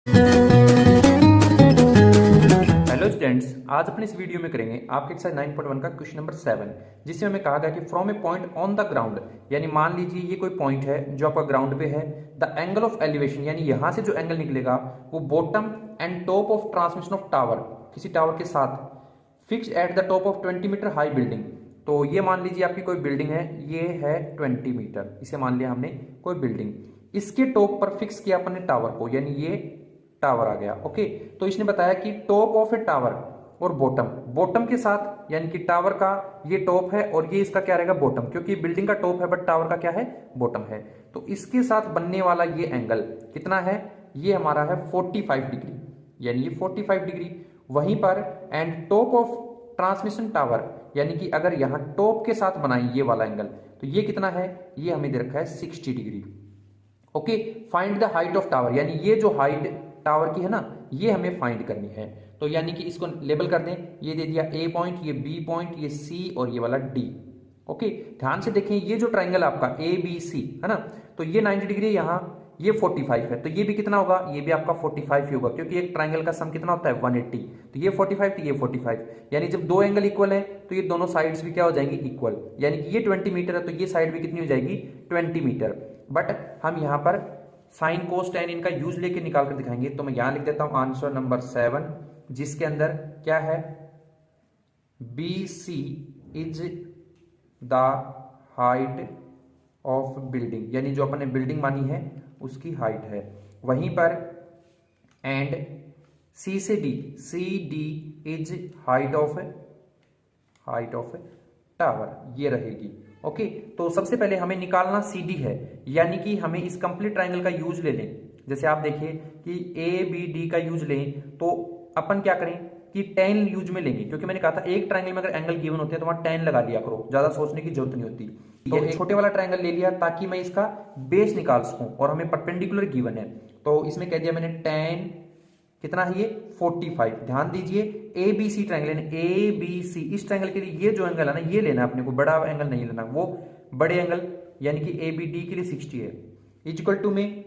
Hello students, आज अपने इस वीडियो में करेंगे आपके एक्सरसाइज 9.1 का क्वेश्चन नंबर 7, जिसमें हमें कहा गया कि from A point on the ground, यानी मान लीजिए ये कोई पॉइंट है जो आपका ग्राउंड पे है। द एंगल ऑफ एलिवेशन, यानी यहां से जो एंगल निकलेगा वो bottom and top of transmission of tower, किसी टावर के साथ fix at the top of 20 metre high building. तो ये मान लीजिए आपकी कोई बिल्डिंग है, ये है 20 मीटर, इसे मान लिया हमने कोई बिल्डिंग। इसके टॉप पर फिक्स किया अपने टावर को, यानी ये टावर आ गया। ओके, तो इसने बताया कि टॉप ऑफ ए टावर और बॉटम, बॉटम के साथ, यानी कि टावर का ये टॉप है और ये इसका क्या रहेगा, बॉटम, क्योंकि बिल्डिंग का टॉप है बट टावर का क्या है, बॉटम है। तो इसके साथ बनने वाला ये एंगल कितना है, ये हमारा है 45 डिग्री, यानी ये 45 डिग्री। वहीं पर and top of transmission tower, यानी कि अगर यहां टॉप के साथ बनाए ये वाला एंगल, तो ये कितना है, ये हमें दे रखा है 60 degree. Okay, find the height of tower, यानी ये जो हाइट टावर की है ना, ये हमें फाइंड करनी है। तो यानी कि इसको लेबल कर दें, ये दे दिया ए पॉइंट, ये बी पॉइंट, ये सी और ये वाला डी। ओके, ध्यान से देखें, ये जो ट्राइंगल आपका ए बी सी है ना, तो ये 90 डिग्री, यहाँ ये 45 है, तो ये भी कितना होगा, ये भी आपका 45 ही होगा, क्योंकि एक ट्राइंगल का सम कितना होता है 180। तो ये 45, तो ये 45, यानी जब दो एंगल इक्वल है तो ये दोनों साइड्स भी क्या हो जाएंगी, इक्वल। यानी कि ये 20 मीटर है तो ये साइड भी कितनी हो जाएगी, 20 मीटर। बट हम यहाँ पर साइन कोस टेन इनका यूज लेके निकाल कर दिखाएंगे। तो मैं यहां लिख देता हूं आंसर नंबर 7, जिसके अंदर क्या है, B C is the height of building, यानी जो अपने बिल्डिंग मानी है उसकी हाइट है। वहीं पर एंड सी से D, C D is height of tower, ये रहेगी। ओके, तो सबसे पहले हमें निकालना सी डी है, यानी कि हमें इस कंप्लीट ट्राइंगल का यूज ले लें। जैसे आप देखिए कि ए बी डी का यूज लें, तो अपन क्या करें कि टेन यूज में लेंगे, क्योंकि मैंने कहा था एक ट्राइंगल में अगर एंगल गिवन होते हैं तो वहां 10 लगा लिया करो, ज्यादा सोचने की जरूरत नहीं होती। तो एक छोटे वाला ट्राइंगल ले लिया ताकि मैं इसका बेस निकाल सकूं, और हमें परपेंडिकुलर गिवन है, तो इसमें कह दिया मैंने 10, कितना है ये 45। ध्यान दीजिए, A B C triangle, A B C, इस ट्राइंगल के लिए ये जो एंगल है ना, ये लेना अपने को, बड़ा एंगल नहीं लेना, वो बड़े एंगल यानी कि ए बी डी के लिए 60 है। इक्वल टू में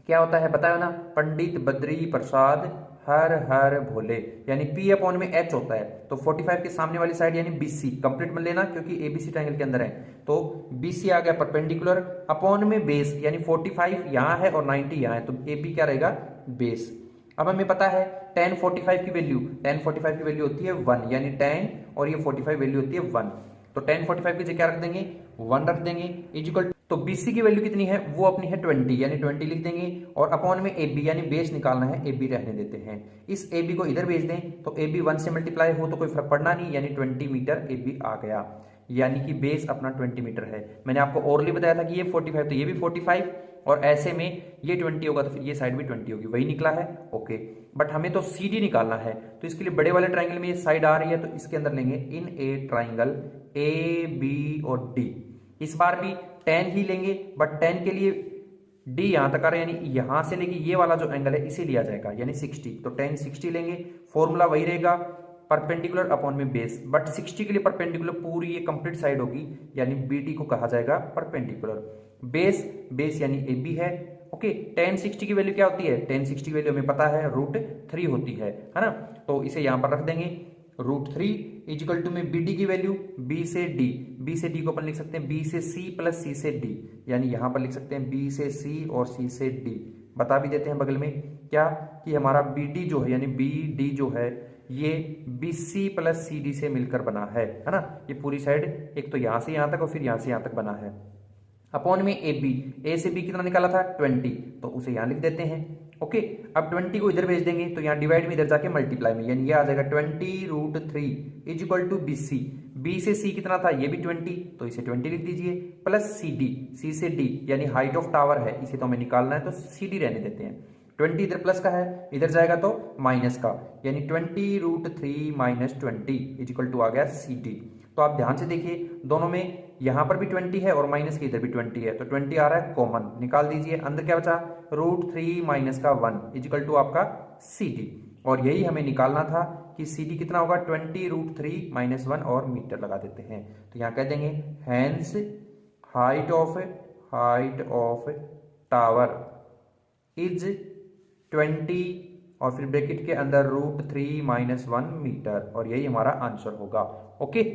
क्या होता है बताया ना, पंडित बद्री प्रसाद हर हर भोले, यानी पी अपॉन में एच होता है। तो 45 के सामने वाली साइड यानी बीसी कंप्लीट में लेना, क्योंकि एबीसी ट्रायंगल के अंदर है। तो बीसी आ गया परपेंडिकुलर, अपॉन में बेस, यानी 45 यहां है और 90 यहां है, तो ए बी क्या रहेगा, बेस। अब हमें पता है tan 45 की वैल्यू, tan 45 की वैल्यू होती है 1, यानी tan और ये 45 वैल्यू होती है 1। तो tan 45 की जगह क्या रख देंगे, 1 रख देंगे, इजिकल। तो BC की वैल्यू कितनी है, वो अपनी है 20, यानी 20 लिख देंगे, और अपॉन में AB, यानी बेस निकालना है, AB रहने देते हैं। इस AB को इधर भेज दें, तो AB 1 से मल्टीप्लाई हो तो कोई फर्क पड़ना नहीं, यानी 20 मीटर AB आ गया, यानी कि बेस अपना 20 मीटर है। मैंने आपको ओरली बताया था कि ये 45, तो ये भी 45, और ऐसे में ये 20 होगा तो फिर ये साइड भी 20 होगी, वही निकला है। ओके, बट हमें तो CD निकालना है, तो इसके लिए बड़े वाले ट्राइंगल में ये साइड आ रही है, तो इसके अंदर लेंगे इन ए ट्राइंगल AB और D। इस बार भी 10 ही लेंगे, बट 10 के लिए D यहां तक आ रहा है, यानी यहां से लेके ये वाला जो एंगल है इसे लिया जाएगा, यानी 60। तो 10 60 लेंगे, फॉर्मूला वही रहेगा, परपेंडिकुलर अपॉन में बेस, बट 60 के लिए परपेंडिकुलर पूरी ये कंप्लीट साइड होगी, यानी BD को कहा जाएगा परपेंडिकुलर। बेस, बेस यानी AB है। ओके, tan 60 की वैल्यू क्या होती है, tan 60 की वैल्यू हमें पता है √3 होती है ना, तो इसे यहां पर रख देंगे √3 इजिकल टू में BD की वैल्यू B से D, B से D को अपन लिख सकते हैं B से C प्लस C से D, यानी यहां पर लिख सकते हैं B से C और C से D। बता भी देते हैं बगल में क्या, कि हमारा BD जो है, यानी BD जो है ये BC प्लस CD से मिलकर बना है ना। ये पूरी साइड एक तो यहां से यहां तक और फिर यहां से यहां तक बना है। अपॉन में AB, A से B कितना निकाला था 20, तो उसे यहां लिख देते हैं। ओके, अब 20 को इधर भेज देंगे, तो यहाँ डिवाइड में इधर जाके मल्टीप्लाई में, यानी ये आ जाएगा 20√3 is equal to BC। B से C कितना था, ये भी 20, तो इसे 20 लिख दीजिए, प्लस CD, C से D यानी हाइट ऑफ टावर है, इसे तो हमें निकालना है, तो CD रहने देते हैं। 20 इधर प्लस का है, इधर जाएगा तो माइनस का, यानी 20√3 माइनस 20 इज इक्वल टू आ गया CD। तो आप ध्यान से देखिए, दोनों में यहां पर भी 20 है और माइनस के इधर भी 20 है, तो 20 आ रहा है कॉमन, निकाल दीजिए। अंदर क्या बचा, √3 माइनस का 1 इजिकल टू आपका CD, और यही हमें निकालना था कि CD कितना होगा, 20√3 माइनस 1, और मीटर लगा देते हैं। तो यहां कह देंगे hence height of tower is 20 और फिर ब्रैकेट के अंदर √3 - 1 मीटर, और यही हमारा आंसर होगा। ओके।